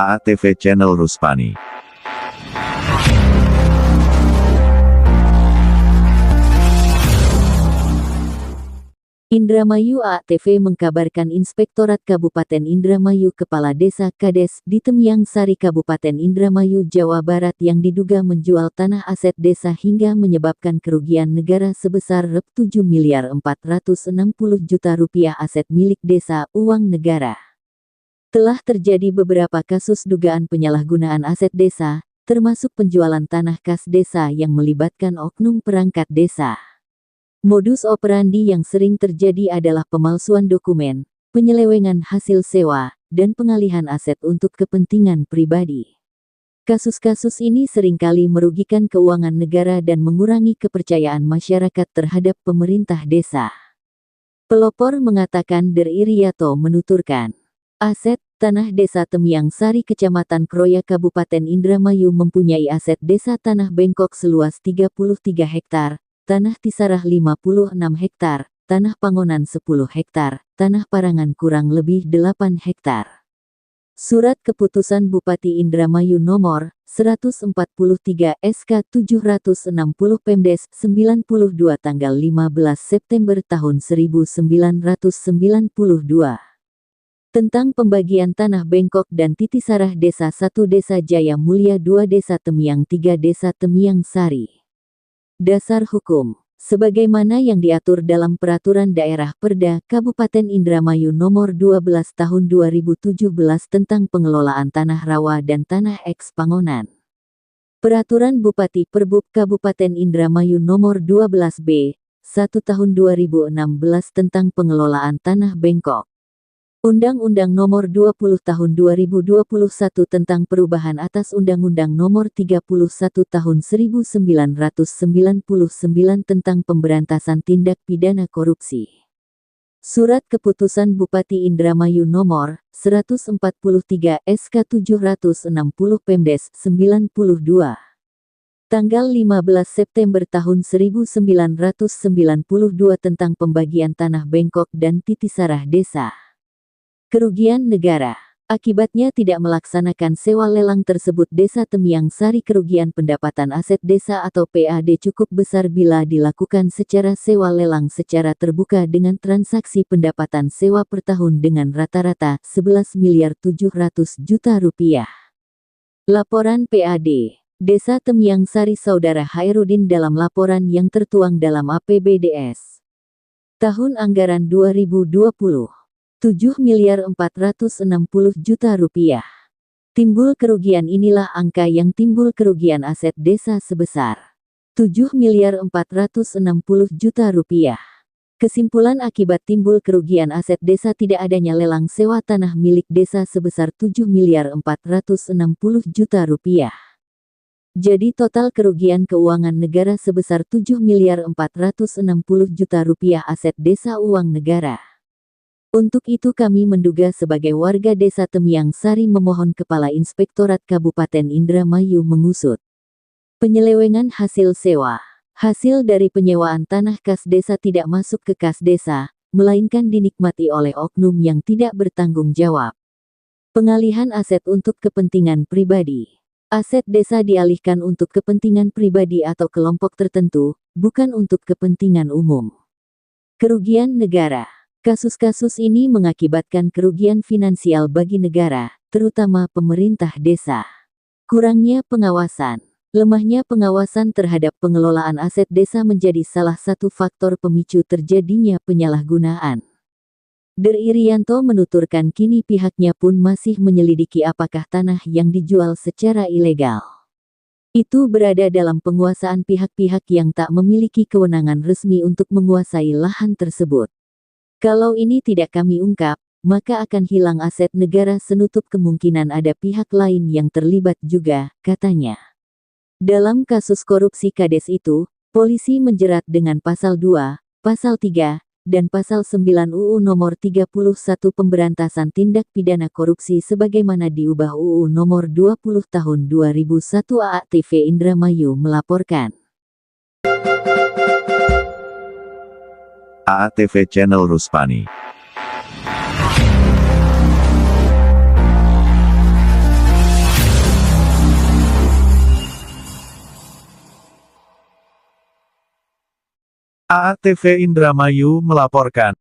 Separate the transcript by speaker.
Speaker 1: AATV Channel Ruspani.
Speaker 2: Indramayu. AATV mengkabarkan Inspektorat Kabupaten Indramayu Kepala Desa Kades di Temyang Sari Kabupaten Indramayu, Jawa Barat yang diduga menjual tanah aset desa hingga menyebabkan kerugian negara sebesar Rp7.460.000.000 aset milik desa, uang negara. Telah terjadi beberapa kasus dugaan penyalahgunaan aset desa, termasuk penjualan tanah kas desa yang melibatkan oknum perangkat desa. Modus operandi yang sering terjadi adalah pemalsuan dokumen, penyelewengan hasil sewa, dan pengalihan aset untuk kepentingan pribadi. Kasus-kasus ini seringkali merugikan keuangan negara dan mengurangi kepercayaan masyarakat terhadap pemerintah desa. Pelopor mengatakan Iriyato menuturkan, aset tanah desa Temyang Sari Kecamatan Kroya Kabupaten Indramayu mempunyai aset desa tanah bengkok seluas 33 hektar, tanah Tisarah 56 hektar, tanah Pangonan 10 hektar, tanah Parangan kurang lebih 8 hektar. Surat Keputusan Bupati Indramayu Nomor 143 SK 760 Pemdes 92 tanggal 15 September tahun 1992. Tentang pembagian tanah bengkok dan Titisarah Desa 1 Desa Jaya Mulia 2 Desa Temyang 3 Desa Temyang Sari. Dasar hukum, sebagaimana yang diatur dalam Peraturan Daerah Perda Kabupaten Indramayu Nomor 12 Tahun 2017 tentang pengelolaan tanah rawa dan tanah eks Pangonan. Peraturan Bupati Perbub Kabupaten Indramayu Nomor 12B, 1 Tahun 2016 tentang pengelolaan tanah bengkok. Undang-Undang Nomor 20 Tahun 2021 tentang perubahan atas Undang-Undang Nomor 31 Tahun 1999 tentang pemberantasan tindak pidana korupsi. Surat Keputusan Bupati Indramayu Nomor 143 SK 760 Pemdes 92. Tanggal 15 September tahun 1992 tentang pembagian tanah bengkok dan Titisarah Desa. Kerugian negara. Akibatnya tidak melaksanakan sewa lelang tersebut Desa Temyang Sari kerugian pendapatan aset desa atau PAD cukup besar bila dilakukan secara sewa lelang secara terbuka dengan transaksi pendapatan sewa per tahun dengan rata-rata Rp11.700.000.000. Laporan PAD Desa Temyang Sari Saudara Hairudin dalam laporan yang tertuang dalam APBDes Tahun Anggaran 2020. Rp7.460.000.000. Timbul kerugian inilah angka yang timbul kerugian aset desa sebesar Rp7.460.000.000. Kesimpulan akibat timbul kerugian aset desa tidak adanya lelang sewa tanah milik desa sebesar Rp7.460.000.000. Jadi total kerugian keuangan negara sebesar Rp7.460.000.000 aset desa uang negara. Untuk itu kami menduga sebagai warga desa Temyang Sari memohon Kepala Inspektorat Kabupaten Indramayu mengusut penyelewengan hasil sewa. Hasil dari penyewaan tanah kas desa tidak masuk ke kas desa, melainkan dinikmati oleh oknum yang tidak bertanggung jawab. Pengalihan aset untuk kepentingan pribadi. Aset desa dialihkan untuk kepentingan pribadi atau kelompok tertentu, bukan untuk kepentingan umum. Kerugian negara. Kasus-kasus ini mengakibatkan kerugian finansial bagi negara, terutama pemerintah desa. Kurangnya pengawasan. Lemahnya pengawasan terhadap pengelolaan aset desa menjadi salah satu faktor pemicu terjadinya penyalahgunaan. Iriyanto menuturkan kini pihaknya pun masih menyelidiki apakah tanah yang dijual secara ilegal itu berada dalam penguasaan pihak-pihak yang tak memiliki kewenangan resmi untuk menguasai lahan tersebut. Kalau ini tidak kami ungkap, maka akan hilang aset negara senutup kemungkinan ada pihak lain yang terlibat juga, katanya. Dalam kasus korupsi Kades itu, polisi menjerat dengan Pasal 2, Pasal 3, dan Pasal 9 UU Nomor 31 Pemberantasan Tindak Pidana Korupsi sebagaimana diubah UU Nomor 20 Tahun 2001. AATV Indramayu melaporkan.
Speaker 1: AATV Channel Ruspani.
Speaker 3: AATV Indramayu melaporkan.